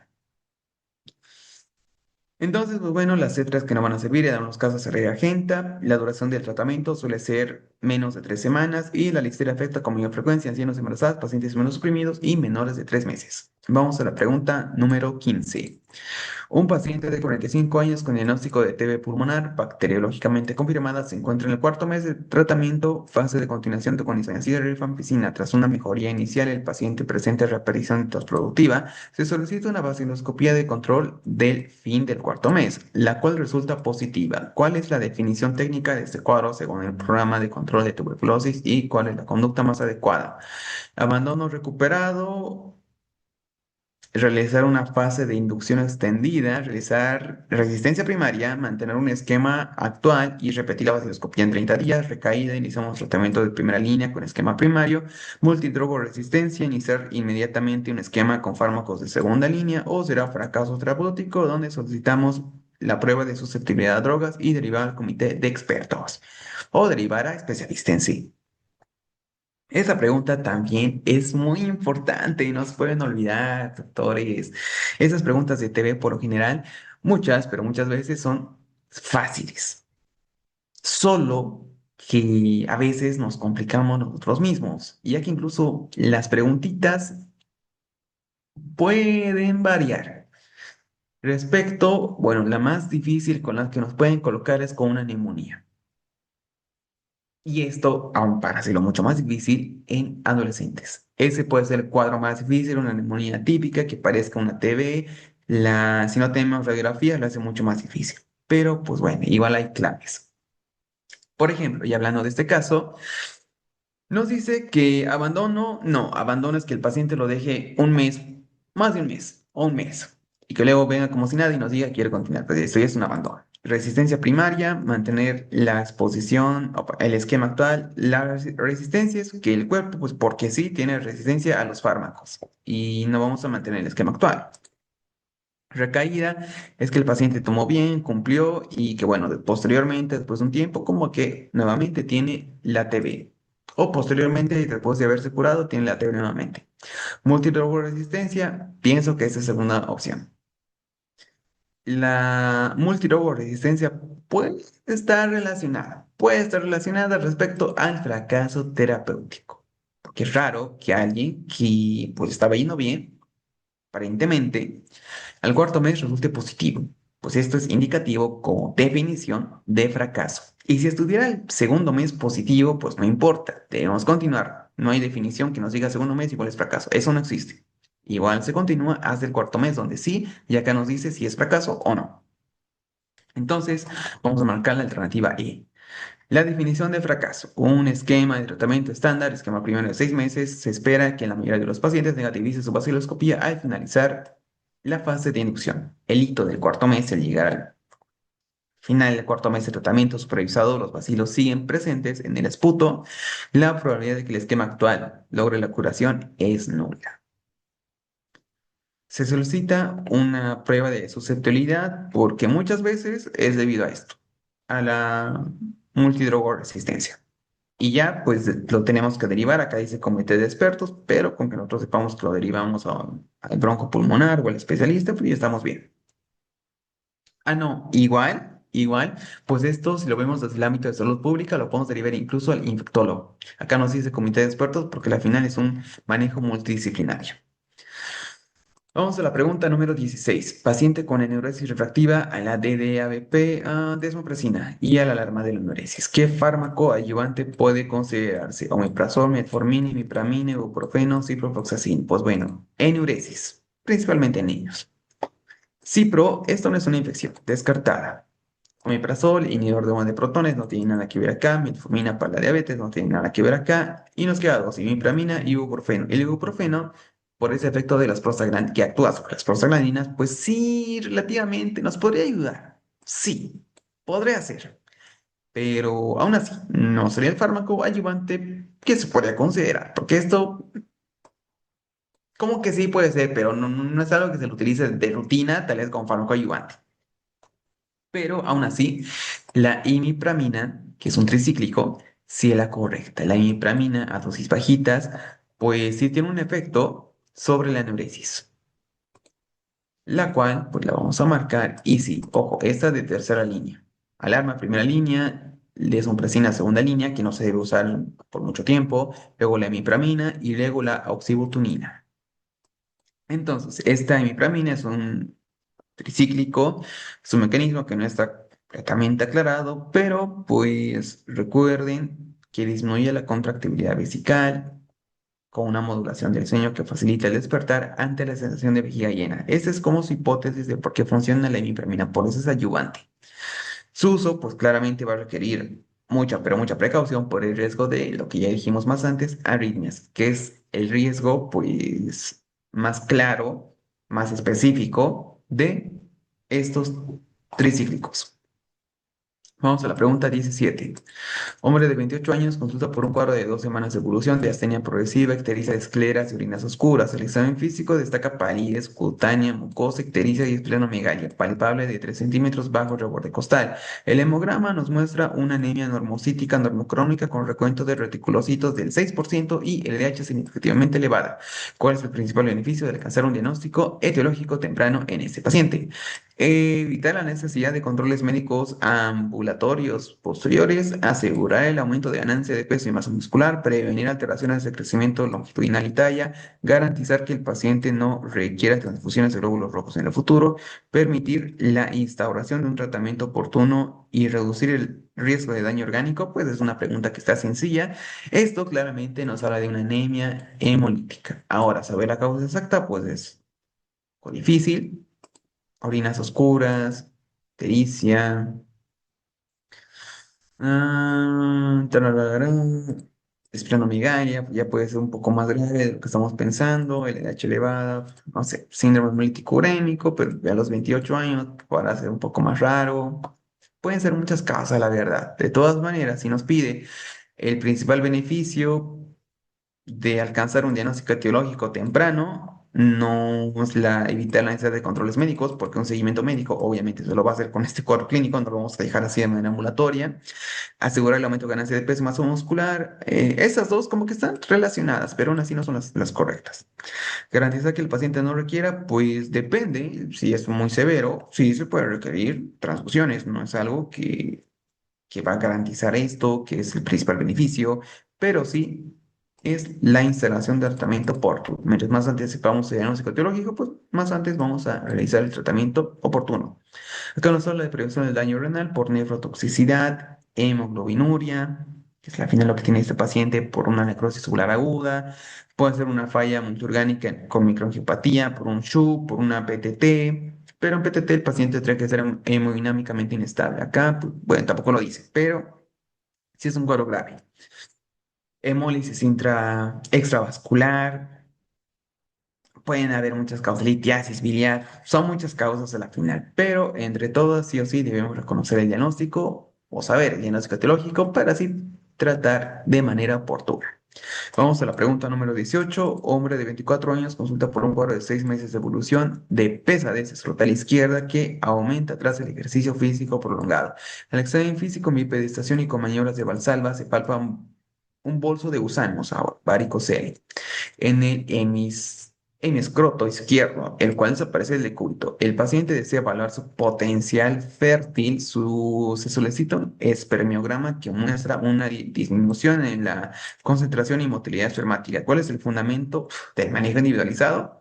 Entonces, pues bueno, las cetras que no van a servir en algunos casos se reagenta, la duración del tratamiento suele ser menos de 3 semanas y la listeria afecta con mayor frecuencia a ancianos embarazadas, pacientes menos suprimidos y menores de 3 meses. Vamos a la pregunta número 15. Un paciente de 45 años con diagnóstico de TB pulmonar bacteriológicamente confirmada se encuentra en el cuarto mes de tratamiento, fase de continuación con isoniazida y rifampicina. Tras una mejoría inicial, el paciente presenta reaparición productiva. Se solicita una vaciloscopía de control del fin del cuarto mes, la cual resulta positiva. ¿Cuál es la definición técnica de este cuadro según el programa de control de tuberculosis y cuál es la conducta más adecuada? Abandono recuperado, realizar una fase de inducción extendida, realizar resistencia primaria, mantener un esquema actual y repetir la vaciloscopía en 30 días, recaída, iniciamos tratamiento de primera línea con esquema primario, multidrogo-resistencia, iniciar inmediatamente un esquema con fármacos de segunda línea o será fracaso terapéutico donde solicitamos la prueba de susceptibilidad a drogas y derivar al comité de expertos o derivar a especialista en sí. Esa pregunta también es muy importante y no se pueden olvidar, doctores. Esas preguntas de TV por lo general, muchas, pero muchas veces son fáciles. Solo que a veces nos complicamos nosotros mismos, ya que incluso las preguntitas pueden variar. Respecto, bueno, la más difícil con la que nos pueden colocar es con una neumonía. Y esto, aún para hacerlo mucho más difícil, en adolescentes. Ese puede ser el cuadro más difícil, una neumonía típica que parezca una TB. Si no tenemos radiografía, lo hace mucho más difícil. Pero, pues bueno, igual hay claves. Por ejemplo, y hablando de este caso, nos dice que abandono, no, abandono es que el paciente lo deje un mes, más de un mes, o un mes, y que luego venga como si nada y nos diga que quiere continuar. Pues esto ya es un abandono. Resistencia primaria, mantener la exposición, el esquema actual. La resistencia es que el cuerpo, pues porque sí, tiene resistencia a los fármacos y no vamos a mantener el esquema actual. Recaída es que el paciente tomó bien, cumplió y que bueno, posteriormente, después de un tiempo, como que nuevamente tiene la TB. O posteriormente, después de haberse curado, tiene la TB nuevamente. Multidrogo-resistencia, pienso que esa es segunda opción. La multidrogo-resistencia puede estar relacionada respecto al fracaso terapéutico. Porque es raro que alguien que pues estaba yendo bien, aparentemente, al cuarto mes resulte positivo, pues esto es indicativo como definición de fracaso. Y si estuviera el segundo mes positivo, pues no importa, debemos continuar. No hay definición que nos diga segundo mes igual es fracaso, eso no existe. Igual se continúa hasta el cuarto mes, donde sí, y acá nos dice si es fracaso o no. Entonces, vamos a marcar la alternativa E. La definición de fracaso. Un esquema de tratamiento estándar, esquema primero de 6 meses. Se espera que la mayoría de los pacientes negativice su vaciloscopía al finalizar la fase de inducción. El hito del cuarto mes, el llegar final del cuarto mes de tratamiento supervisado, los bacilos siguen presentes en el esputo, la probabilidad de que el esquema actual logre la curación es nula. Se solicita una prueba de susceptibilidad porque muchas veces es debido a esto, a la multidrogoresistencia. Y ya, pues lo tenemos que derivar. Acá dice comité de expertos, pero con que nosotros sepamos que lo derivamos al broncopulmonar o al especialista, pues ya estamos bien. Ah, no, igual, pues esto, si lo vemos desde el ámbito de salud pública, lo podemos derivar incluso al infectólogo. Acá nos dice comité de expertos porque al final es un manejo multidisciplinario. Vamos a la pregunta número 16. Paciente con enuresis refractiva a la DDAVP, desmopresina y a la alarma de la enuresis. ¿Qué fármaco ayudante puede considerarse? Omeprazol, metformina, imipramina, ibuprofeno, ciprofloxacin. Pues bueno, enuresis, principalmente en niños. Cipro, esto no es una infección, descartada. Omeprazol, inhibidor de bomba de protones, no tiene nada que ver acá. Metformina para la diabetes, no tiene nada que ver acá. Y nos queda dos, imipramina y ibuprofeno. El ibuprofeno, por ese efecto de las prostaglandinas, que actúa sobre las prostaglandinas, pues sí, relativamente nos podría ayudar. Sí, podría ser. Pero aún así, no sería el fármaco ayudante que se podría considerar. Porque esto, como que sí puede ser, pero no es algo que se lo utilice de rutina, tal vez como fármaco ayudante. Pero aún así, la imipramina, que es un tricíclico, sí es la correcta. La imipramina a dosis bajitas, pues sí tiene un efecto sobre la enuresis, la cual pues la vamos a marcar. Y sí, ojo, esta de tercera línea. Alarma primera línea, desmopresina segunda línea, que no se debe usar por mucho tiempo, luego la imipramina y luego la oxibutunina. Entonces, esta imipramina es un tricíclico, es un mecanismo que no está completamente aclarado, pero pues recuerden que disminuye la contractibilidad vesical con una modulación del sueño que facilita el despertar ante la sensación de vejiga llena. Esa es como su hipótesis de por qué funciona la imipramina, por eso es ayudante. Su uso, pues claramente va a requerir mucha, pero mucha precaución por el riesgo de lo que ya dijimos más antes, arritmias, que es el riesgo, pues, más claro, más específico de estos tricíclicos. Vamos a la pregunta 17. Hombre de 28 años consulta por un cuadro de 2 semanas de evolución de astenia progresiva, ictericia de escleras y orinas oscuras. El examen físico destaca palidez cutánea, mucosa, ictericia y esplenomegalia, palpable de 3 centímetros bajo el borde costal. El hemograma nos muestra una anemia normocítica normocrónica con recuento de reticulocitos del 6% y LDH significativamente elevada. ¿Cuál es el principal beneficio de alcanzar un diagnóstico etiológico temprano en este paciente? Evitar la necesidad de controles médicos ambulatorios posteriores, asegurar el aumento de ganancia de peso y masa muscular, prevenir alteraciones de crecimiento longitudinal y talla, garantizar que el paciente no requiera transfusiones de glóbulos rojos en el futuro, permitir la instauración de un tratamiento oportuno y reducir el riesgo de daño orgánico, pues es una pregunta que está sencilla. Esto claramente nos habla de una anemia hemolítica. Ahora, saber la causa exacta, pues es algo difícil. Orinas oscuras, ictericia, tararara, esplenomegalia, ya puede ser un poco más grave de lo que estamos pensando, LDH elevada, no sé, síndrome hemolítico urémico, pero ya a los 28 años podrá ser un poco más raro. Pueden ser muchas causas, la verdad. De todas maneras, si nos pide el principal beneficio de alcanzar un diagnóstico etiológico temprano, no es evitar la necesidad de controles médicos, porque un seguimiento médico obviamente se lo va a hacer con este cuadro clínico, no lo vamos a dejar así de manera ambulatoria. Asegurar el aumento de ganancia de peso y masa muscular, esas dos como que están relacionadas, pero aún así no son las correctas. Garantizar que el paciente no requiera, pues depende, si es muy severo, sí se puede requerir transfusiones, no es algo que va a garantizar esto, que es el principal beneficio, pero sí es la instalación de tratamiento oportuno. Mientras más antes sepamos el diagnóstico etiológico, pues más antes vamos a realizar el tratamiento oportuno. Acá nos habla de prevención del daño renal por nefrotoxicidad, hemoglobinuria, que es la final lo que tiene este paciente por una necrosis tubular aguda, puede ser una falla multiorgánica con microangiopatía, por un SHU, por una PTT, pero en PTT el paciente tendría que ser hemodinámicamente inestable. Acá, pues, bueno, tampoco lo dice, pero sí es un cuadro grave. Hemólisis extravascular, pueden haber muchas causas, litiasis biliar, son muchas causas a la final, pero entre todas, sí o sí, debemos reconocer el diagnóstico o saber el diagnóstico etiológico para así tratar de manera oportuna. Vamos a la pregunta número 18. Hombre de 24 años consulta por un cuadro de 6 meses de evolución de pesadez escrotal izquierda que aumenta tras el ejercicio físico prolongado. Al examen físico, bipedestación y con maniobras de Valsalva se palpa un bolso de gusanos, varicocele en el hemiscroto izquierdo, el cual desaparece del decúbito. El paciente desea evaluar su potencial fértil. Se solicita un espermiograma que muestra una disminución en la concentración y motilidad espermática. ¿Cuál es el fundamento del manejo individualizado?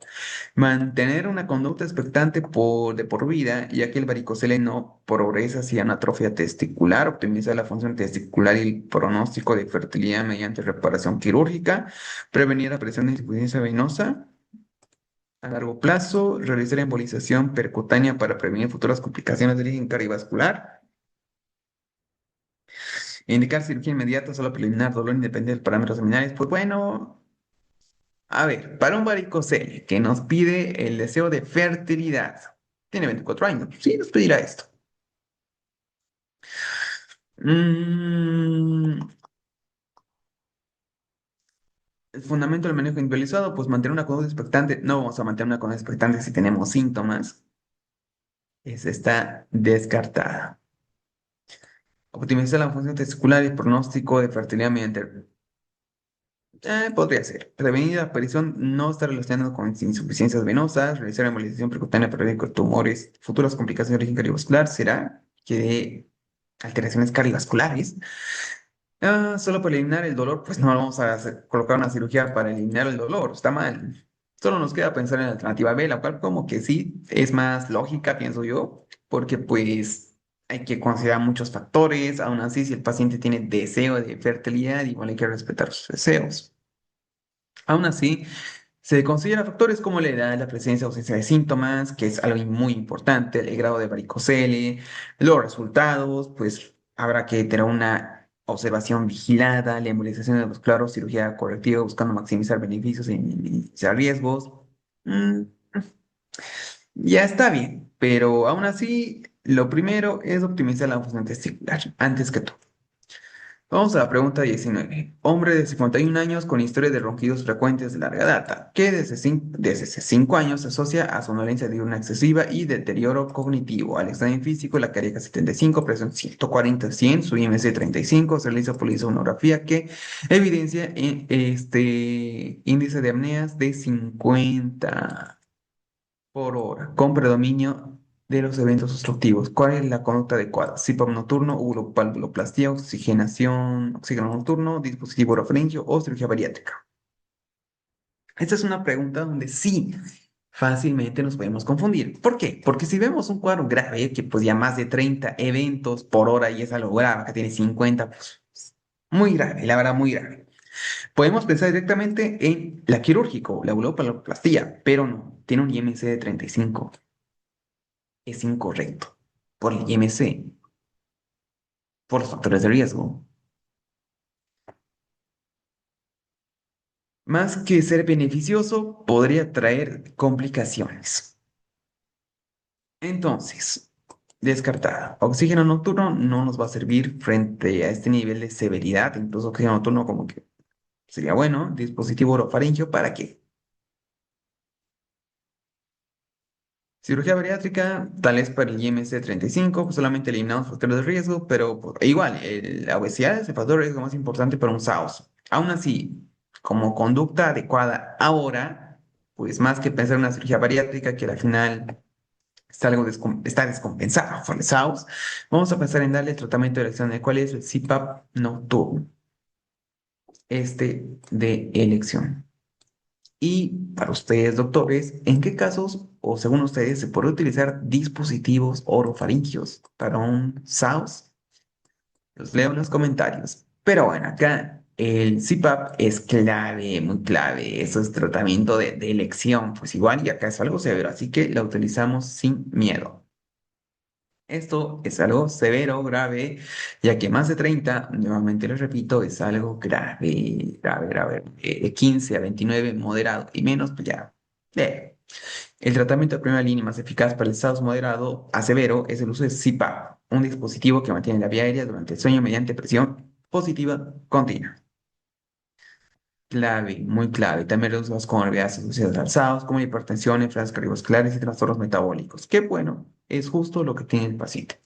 Mantener una conducta expectante de por vida, ya que el varicocele no progresa hacia una atrofia testicular, optimizar la función testicular y el pronóstico de fertilidad mediante reparación quirúrgica, prevenir la presión de insuficiencia venosa a largo plazo, realizar embolización percutánea para prevenir futuras complicaciones de origen cardiovascular, indicar cirugía inmediata, solo preliminar, dolor independiente de parámetros seminales. Pues bueno, a ver, para un varicocele que nos pide el deseo de fertilidad, tiene 24 años, sí, nos pedirá esto. Mm, el fundamento del manejo individualizado, pues mantener una conducta expectante. No vamos a mantener una conducta expectante si tenemos síntomas. Esa está descartada. Optimizar la función testicular y pronóstico de fertilidad mediante... podría ser. Prevenir la aparición no está relacionado con insuficiencias venosas, realizar embolización percutánea para prevenir tumores, futuras complicaciones de origen cardiovascular. ¿Será que de alteraciones cardiovasculares? Solo para eliminar el dolor, pues no vamos a colocar una cirugía para eliminar el dolor, está mal. Solo nos queda pensar en la alternativa B, la cual como que sí es más lógica, pienso yo, porque pues hay que considerar muchos factores, aún así si el paciente tiene deseo de fertilidad, igual hay que respetar sus deseos. Aún así, se consideran factores como la edad, la presencia o ausencia de síntomas, que es algo muy importante, el grado de varicocele, los resultados, pues habrá que tener una observación vigilada, la embolización de los claros, cirugía correctiva, buscando maximizar beneficios y minimizar riesgos. Mm, ya está bien, pero aún así, lo primero es optimizar la función testicular, antes que todo. Vamos a la pregunta 19. Hombre de 51 años con historia de ronquidos frecuentes de larga data, que desde hace 5 años se asocia a somnolencia diurna excesiva y deterioro cognitivo. Al examen físico, la cardíaca 75, presión 140-100, su IMC 35, se realiza polisonografía que evidencia este índice de apneas de 50 por hora, con predominio de los eventos obstructivos. ¿Cuál es la conducta adecuada? CPAP nocturno, urovalvuloplastía, oxigenación, oxígeno nocturno, dispositivo orofaringeo o cirugía bariátrica. Esta es una pregunta donde sí fácilmente nos podemos confundir. ¿Por qué? Porque si vemos un cuadro grave, que pues ya más de 30 eventos por hora y es algo grave, que tiene 50, pues muy grave, la verdad, muy grave. Podemos pensar directamente en la quirúrgico, la vulvoplastía, pero no, tiene un IMC de 35. Es incorrecto por el IMC, por los factores de riesgo. Más que ser beneficioso, podría traer complicaciones. Entonces, descartada. Oxígeno nocturno no nos va a servir frente a este nivel de severidad, incluso oxígeno nocturno como que sería bueno. Dispositivo orofaringeo, ¿para qué? Cirugía bariátrica, tal vez para el IMC 35, pues solamente eliminamos factores de riesgo, pero pues, igual, la obesidad es el factor de riesgo más importante para un SAOS. Aún así, como conducta adecuada ahora, pues más que pensar en una cirugía bariátrica que al final está descompensada por el SAOS, vamos a pensar en darle el tratamiento de elección, el cual es el CPAP nocturno, este de elección. Y para ustedes, doctores, ¿en qué casos o según ustedes se puede utilizar dispositivos orofaringios para un SAUS? Los leo en los comentarios. Pero bueno, acá el CPAP es clave, muy clave. Eso es tratamiento de elección. Pues igual, y acá es algo severo, así que la utilizamos sin miedo. Esto es algo severo, grave, ya que más de 30, nuevamente les repito, es algo grave, grave, grave. De 15 a 29, moderado y menos, pues ya. D. El tratamiento de primera línea más eficaz para el estado moderado a severo es el uso de CPAP, un dispositivo que mantiene la vía aérea durante el sueño mediante presión positiva continua. Clave, muy clave. También los usos con enfermedades asociadas al SARS, como hipertensión, enfermedades cardiovasculares y trastornos metabólicos. Qué bueno, es justo lo que tiene el paciente.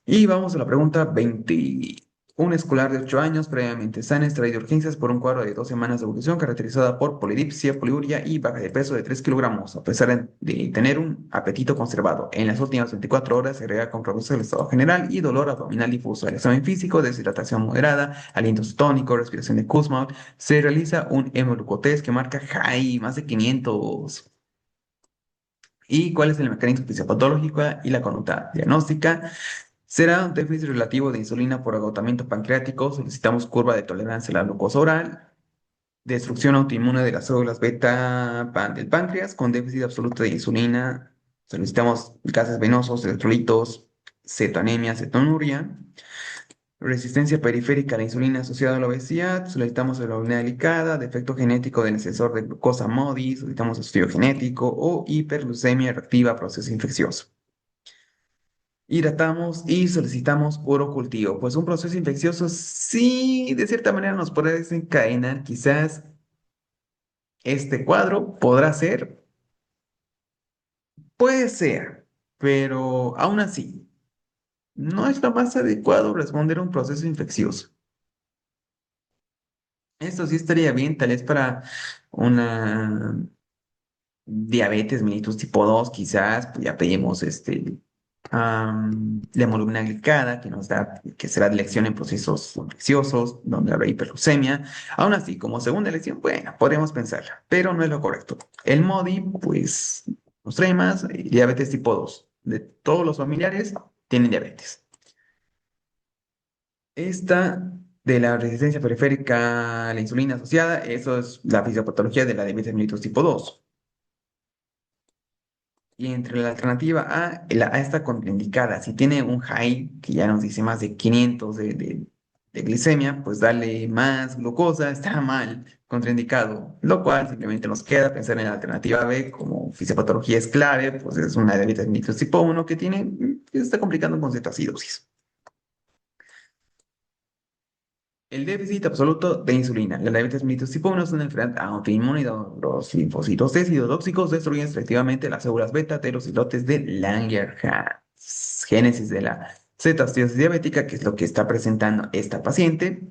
Y vamos a la pregunta 20. Un escolar de 8 años previamente sana extraído de urgencias por un cuadro de 2 semanas de evolución caracterizada por polidipsia, poliuria y baja de peso de 3 kilogramos, a pesar de tener un apetito conservado. En las últimas 24 horas se agrega con progreso del estado general y dolor abdominal difuso. El examen físico, deshidratación moderada, aliento cetónico, respiración de Kussmaul. Se realiza un hemoglucotest que marca high, más de 500. ¿Y cuál es el mecanismo fisiopatológico y la conducta diagnóstica? Será un déficit relativo de insulina por agotamiento pancreático. Solicitamos curva de tolerancia a la glucosa oral. Destrucción autoinmune de las células del páncreas con déficit absoluto de insulina. Solicitamos gases venosos, electrolitos, cetoanemia, cetonuria. Resistencia periférica a la insulina asociada a la obesidad. Solicitamos hemoglobina delicada, defecto genético del sensor de glucosa MODY. Solicitamos estudio genético o hiperglucemia reactiva a proceso infeccioso. Hidratamos y solicitamos puro cultivo. Pues un proceso infeccioso sí, de cierta manera nos puede desencadenar quizás este cuadro. Podrá ser, puede ser, pero aún así, no es lo más adecuado responder a un proceso infeccioso. Esto sí estaría bien, tal vez para una diabetes mellitus tipo 2 quizás, pues ya pedimos la hemoglobina glicada, que nos da, que será de elección en procesos infecciosos, donde habrá hiperglucemia. Aún así, como segunda elección, bueno, podríamos pensarla, pero no es lo correcto. El MODY, pues, nos trae más diabetes tipo 2. De todos los familiares, tienen diabetes. Esta de la resistencia periférica a la insulina asociada, eso es la fisiopatología de la diabetes mellitus tipo 2. Y entre la alternativa A, A está contraindicada. Si tiene un high, que ya nos dice más de 500 de glicemia, pues dale más glucosa, está mal, contraindicado. Lo cual simplemente nos queda pensar en la alternativa B, como fisiopatología es clave, pues es una diabetes mellitus tipo 1 que se está complicando con cetoacidosis. El déficit absoluto de insulina. La diabetes mellitus tipo 1 es una enfermedad autoinmune donde los linfocitos T citotóxicos destruyen selectivamente las células beta de los islotes de Langerhans. Génesis de la cetoacidosis diabética, que es lo que está presentando esta paciente.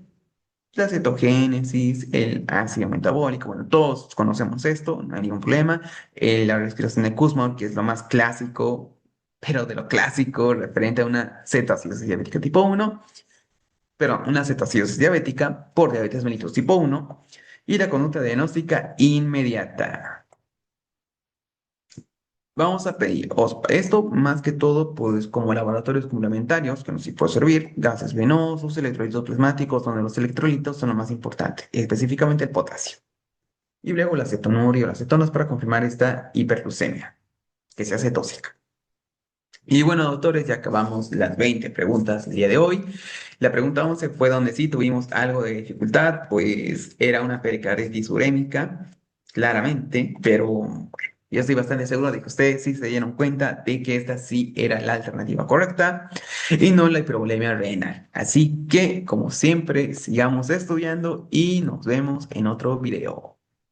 La cetogénesis, el ácido metabólico, bueno, todos conocemos esto, no hay ningún problema. La respiración de Kussmaul, que es lo más clásico, pero de lo clásico, referente a una cetoacidosis diabética tipo 1, pero una cetoacidosis diabética por diabetes mellitus tipo 1 y la conducta diagnóstica inmediata. Vamos a pedir esto más que todo, pues como laboratorios complementarios que nos sí puede servir, gases venosos, electrolitos plasmáticos, donde los electrolitos son lo más importante, específicamente el potasio. Y luego la cetonuria o las cetonas para confirmar esta hiperglucemia, que sea cetóxica. Y bueno, doctores, ya acabamos las 20 preguntas del día de hoy. La pregunta 11 fue donde sí tuvimos algo de dificultad, pues era una pericarditis urémica, claramente, pero bueno, yo estoy bastante seguro de que ustedes sí se dieron cuenta de que esta sí era la alternativa correcta y no la hipervolemia renal. Así que, como siempre, sigamos estudiando y nos vemos en otro video.